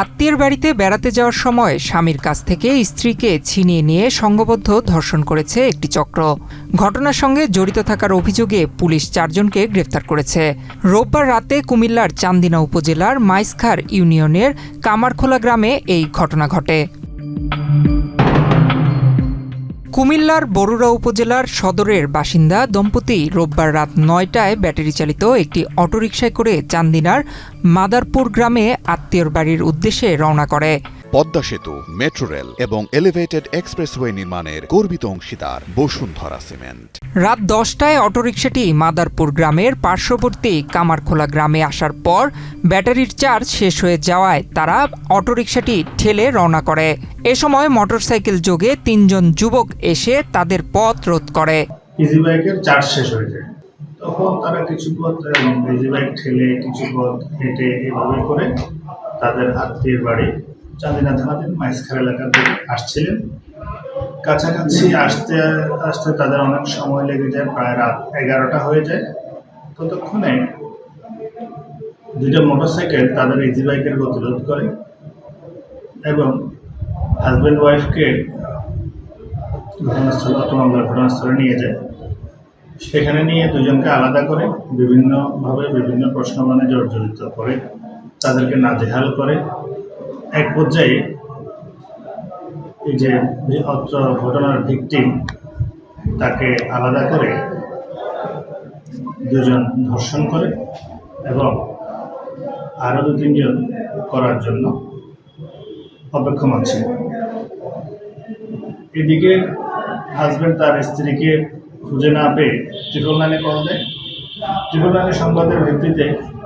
আত্মীয়ের বাড়িতে বেড়াতে যাওয়ার সময় স্বামীর কাছ থেকে স্ত্রীকে ছিনিয়ে নিয়ে সংঘবদ্ধ ধর্ষণ করেছে একটি চক্র। ঘটনার সঙ্গে জড়িত থাকার অভিযোগে পুলিশ 4 জনকে গ্রেফতার করেছে। রোববার রাতে কুমিল্লার চান্দিনা উপজেলার মাইসখার ইউনিয়নের কামারখোলা গ্রামে এই ঘটনা ঘটে। কুমিল্লার বরুড়া উপজেলার সদরের বাসিন্দা দম্পতি রোববার রাত 9টায় ব্যাটারি চালিত একটি অটোরিকশায় করে চান্দিনার মাদারপুর গ্রামে আত্মীয়র বাড়ির উদ্দেশ্যে রওনা করে। পদ্মা সেতু, মেট্রো রেল এবং এলিভেটেড এক্সপ্রেসওয়ে নির্মাণের গর্বিত অংশীদার বসুন্ধরা সিমেন্ট। রাত 10টায় অটোরিকশাটি মাদারপুর গ্রামের পার্শ্ববর্তী কামারখোলা গ্রামে আসার পর ব্যাটারির চার্জ শেষ হয়ে যাওয়ায় তারা অটোরিকশাটি ঠেলে রওনা করে। এ সময় মোটরসাইকেল যোগে 3 জন যুবক এসে তাদের পথ রোধ করে। ইজি বাইকের চার্জ শেষ হয়ে যায়, তখন তারা কিছু পথ ইজি বাইক ঠেলে কিছু পথ হেঁটে এভাবে করে তাদের আত্মীয়ের বাড়ি চান্দিনা থানাধীন মাইসখার এলাকার দিকে আসছিলেন। কাছাকাছি আসতে আসতে তাদের অনেক সময় লেগে যায়, প্রায় রাত 11টা হয়ে যায়। ততক্ষণে 2টা মোটরসাইকেল তাদের ইজি বাইকের গতিরোধ করে এবং হাজব্যান্ড ওয়াইফকে ঘটনাস্থলে নিয়ে যায়। সেখানে নিয়ে 2 জনকে আলাদা করে বিভিন্নভাবে বিভিন্ন প্রশ্নবাণে জর্জরিত করে তাদেরকে নাজেহাল করে। এক পর্যায়ে এই যে অত্র ঘটনার ভিকটিম তাকে আলাদা করে 2 জন ধর্ষণ করে এবং আরও 2-3 জন করার জন্য অপেক্ষমান ছিল। এদিকে হাজব্যান্ড তার স্ত্রীকে খুঁজে না পেয়ে 999-এ কল দেয়। 999 সংবাদের ভিত্তিতে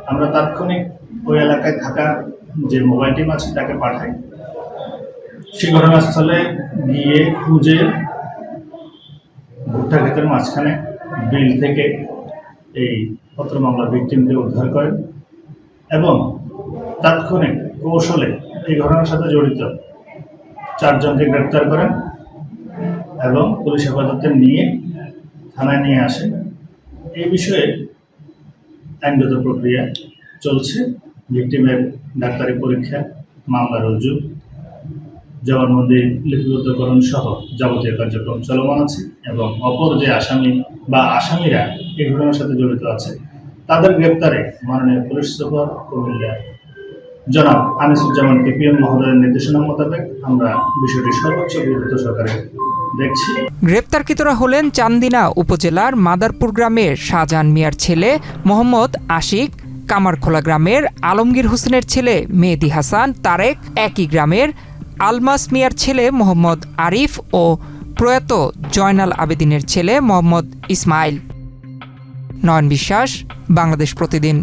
আমরা তাৎক্ষণিক ওই এলাকায় থাকা যে মোবাইল টিম আছে তাকে পাঠাই। সেই ঘটনাস্থলে গিয়ে খুঁজে ভুট্টা ক্ষেতের মাঝখানে বিল থেকে এই পত্র মামলার ভিকটিমকে উদ্ধার করেন এবং তাৎক্ষণিক কৌশলে এই ঘটনার সাথে জড়িত 4 জনকে গ্রেপ্তার করেন এবং পুলিশ হেফাজতে নিয়ে থানায় নিয়ে আসেন। এই বিষয়ে আইনগত প্রক্রিয়া চলছে। ভিকটিমের ডাক্তারি পরীক্ষা, মামলা রুজু, জবানবন্দি লিপিবদ্ধকরণ সহ যাবতীয় কার্যক্রম চলমান আছে এবং অপর যে আসামি বা আসামিরা এই ঘটনার সাথে জড়িত আছে তাদের গ্রেপ্তারে মাননীয় পুলিশ সুপার কুমিল্লা জনাব আনিসুজ্জামান পিপিএম মহোদয়ের নির্দেশনা মোতাবেক আমরা বিষয়টি সর্বোচ্চ গুরুত্ব সহকারে দেখছি। গ্রেপ্তারকৃতরা হলেন চান্দিনা উপজেলার মাদারপুর গ্রামের শাহজাহান মিয়ার ছেলে মোহাম্মদ আশিক, কামারখোলা গ্রামের আলমগীর হোসেনের ছেলে মেহেদি হাসান তারেক, একই গ্রামের আলমাস মিয়ার ছেলে মোহাম্মদ আরিফ ও প্রয়াত জয়নাল আবেদিনের ছেলে মোহাম্মদ ইসমাইল। নয়ন বিশ্বাস, বাংলাদেশ প্রতিদিন।